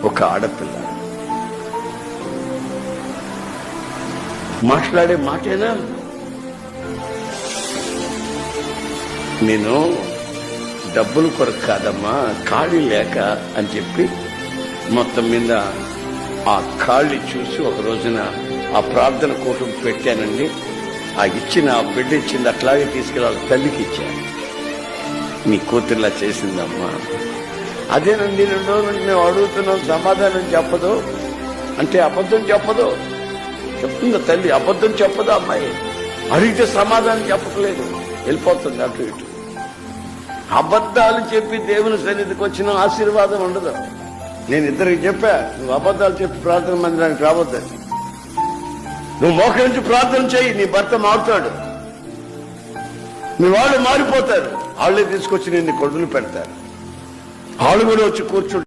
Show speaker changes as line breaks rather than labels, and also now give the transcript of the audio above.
ఒక ఆడపిల్ల మాట్లాడే మాటేనా? నేను డబ్బులు కొరకు కాదమ్మా, ఖాళీ లేక అని చెప్పి మొత్తం మీద ఆ ఖాళీ చూసి ఒక రోజున ఆ ప్రార్థన కూటం పెట్టానండి. ఆ బిడ్డ ఇచ్చింది అట్లాగే తీసుకెళ్ళి తల్లికి ఇచ్చాను. మీ కూతురులా చేసిందమ్మా. అదేనండి 2 రోజుల నుంచి మేము అడుగుతున్నాం, సమాధానం చెప్పదు అంటే అబద్ధం చెప్పదు చెప్తుందా తల్లి? అబద్ధం చెప్పదు అమ్మాయి. అడిగితే సమాధానం చెప్పట్లేదు, వెళ్ళిపోతుంది అటు ఇటు. అబద్ధాలు చెప్పి దేవుని సన్నిధికి వచ్చిన ఆశీర్వాదం ఉండదు. నేను ఇద్దరికి చెప్పా, నువ్వు అబద్ధాలు చెప్పి ప్రార్థన మందిరానికి రావద్దని. నువ్వు మోకరించి ప్రార్థన చేయి, నీ భర్త మారుతాడు, మీ వాళ్ళు మారిపోతారు. వాళ్ళే తీసుకొచ్చి నిన్ను కొడుకులు పెడతారు. వాళ్ళు కూడా వచ్చి కూర్చుంటారు.